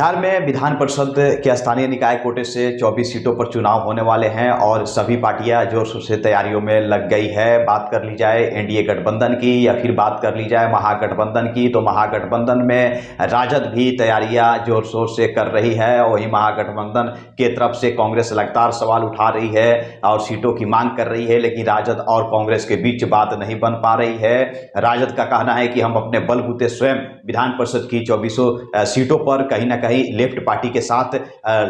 बिहार में विधान परिषद के स्थानीय निकाय कोटे से 24 सीटों पर चुनाव होने वाले हैं और सभी पार्टियां जोर शोर से तैयारियों में लग गई है। बात कर ली जाए एनडीए गठबंधन की या फिर बात कर ली जाए महागठबंधन की, तो महागठबंधन में राजद भी तैयारियां जोर शोर से कर रही है। वहीं महागठबंधन के तरफ से कांग्रेस लगातार सवाल उठा रही है और सीटों की मांग कर रही है, लेकिन राजद और कांग्रेस के बीच बात नहीं बन पा रही है। राजद का कहना है कि हम अपने बलबूते स्वयं विधान परिषद की 24 सीटों पर कहीं ना कहीं लेफ्ट पार्टी के साथ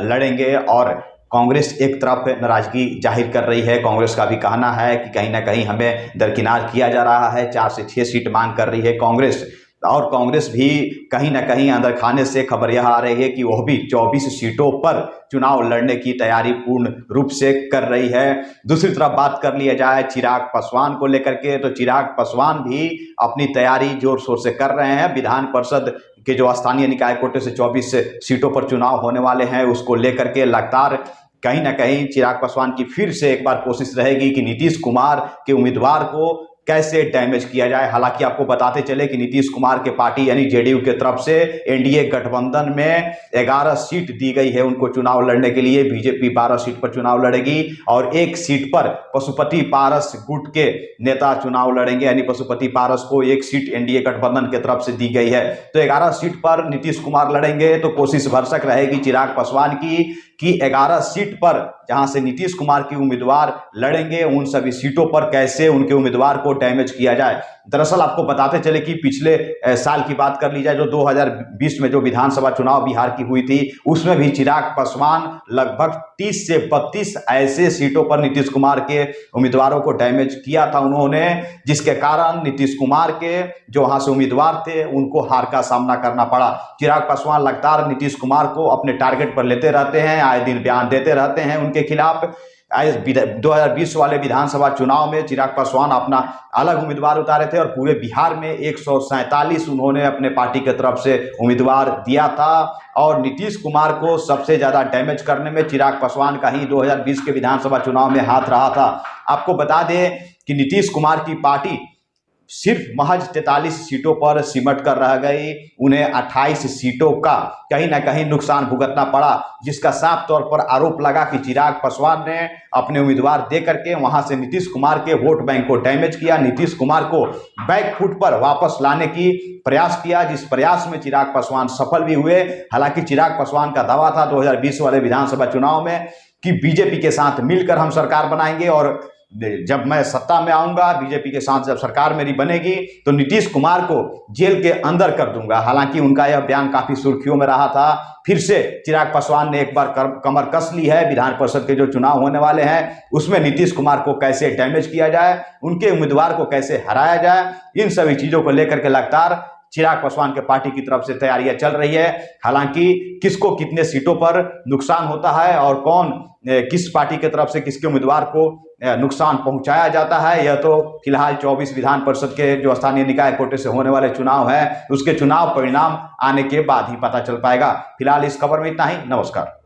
लड़ेंगे और कांग्रेस एक तरफ नाराजगी जाहिर कर रही है। कांग्रेस का भी कहना है कि कहीं ना कहीं हमें दरकिनार किया जा रहा है। 4 से 6 सीट मांग कर रही है कांग्रेस, और कांग्रेस भी कहीं ना कहीं अंदर खाने से खबर यह आ रही है कि वह भी 24 सीटों पर चुनाव लड़ने की तैयारी पूर्ण रूप से कर रही है। दूसरी तरफ बात कर लिया जाए चिराग पासवान को लेकर के, तो चिराग पासवान भी अपनी तैयारी जोर शोर से कर रहे हैं। विधान परिषद के जो स्थानीय निकाय कोटे से 24 सीटों पर चुनाव होने वाले हैं, उसको लेकर के लगातार कहीं ना कहीं चिराग पासवान की फिर से एक बार कोशिश रहेगी कि नीतीश कुमार के उम्मीदवार को कैसे डैमेज किया जाए। हालांकि आपको बताते चले कि नीतीश कुमार के पार्टी यानी जेडीयू के तरफ से एनडीए गठबंधन में 11 सीट दी गई है उनको चुनाव लड़ने के लिए। बीजेपी 12 सीट पर चुनाव लड़ेगी और 1 सीट पर पशुपति पारस गुट के नेता चुनाव लड़ेंगे, यानी पशुपति पारस को 1 सीट एनडीए गठबंधन के तरफ से दी गई है। तो 11 सीट पर नीतीश कुमार लड़ेंगे, तो कोशिश भरसक रहेगी चिराग पासवान की कि 11 सीट पर जहां से नीतीश कुमार के उम्मीदवार लड़ेंगे, उन सभी सीटों पर कैसे उनके उम्मीदवार को डैमेज किया जाए। दरअसल आपको बताते चले कि पिछले साल की बात कर ली जाए, जो 2020 में जो विधानसभा चुनाव बिहार की हुई थी, उसमें भी चिराग पासवान लगभग 30 से 32 ऐसे सीटों पर नीतीश कुमार के उम्मीदवारों को डैमेज किया था उन्होंने, जिसके कारण नीतीश कुमार के जो वहां से उम्मीदवार थे उनको हार का सामना करना पड़ा। चिराग पासवान लगातार नीतीश कुमार को अपने टारगेट पर लेते रहते हैं, आए दिन बयान देते रहते हैं उनके खिलाफ। 2020 वाले विधानसभा चुनाव में चिराग पासवान अपना अलग उम्मीदवार उतारे थे और पूरे बिहार में 147 उन्होंने अपने पार्टी की तरफ से उम्मीदवार दिया था। और नीतीश कुमार को सबसे ज्यादा डैमेज करने में चिराग पासवान का ही 2020 के विधानसभा चुनाव में हाथ रहा था। आपको बता दें कि नीतीश कुमार की पार्टी सिर्फ महज 43 सीटों पर सिमट कर रह गई। उन्हें 28 सीटों का कहीं ना कहीं नुकसान भुगतना पड़ा, जिसका साफ तौर पर आरोप लगा कि चिराग पासवान ने अपने उम्मीदवार दे करके वहां से नीतीश कुमार के वोट बैंक को डैमेज किया, नीतीश कुमार को बैक फुट पर वापस लाने की प्रयास किया, जिस प्रयास में चिराग पासवान सफल भी हुए। हालांकि चिराग पासवान का दावा था 2020 वाले विधानसभा चुनाव में कि बीजेपी के साथ मिलकर हम सरकार बनाएंगे और जब मैं सत्ता में आऊंगा, बीजेपी के साथ जब सरकार मेरी बनेगी, तो नीतीश कुमार को जेल के अंदर कर दूंगा। हालांकि उनका यह बयान काफी सुर्खियों में रहा था। फिर से चिराग पासवान ने एक बार कमर कस ली है। विधान परिषद के जो चुनाव होने वाले हैं उसमें नीतीश कुमार को कैसे डैमेज किया जाए, उनके उम्मीदवार को कैसे हराया जाए, इन सभी चीजों को लेकर के लगातार चिराग पासवान के पार्टी की तरफ से तैयारियां चल रही है। हालांकि किसको कितने सीटों पर नुकसान होता है और कौन किस पार्टी की तरफ से किसके उम्मीदवार को नुकसान पहुंचाया जाता है, यह तो फिलहाल 24 विधान परिषद के जो स्थानीय निकाय कोटे से होने वाले चुनाव है उसके चुनाव परिणाम आने के बाद ही पता चल पाएगा। फिलहाल इस खबर में इतना ही। नमस्कार।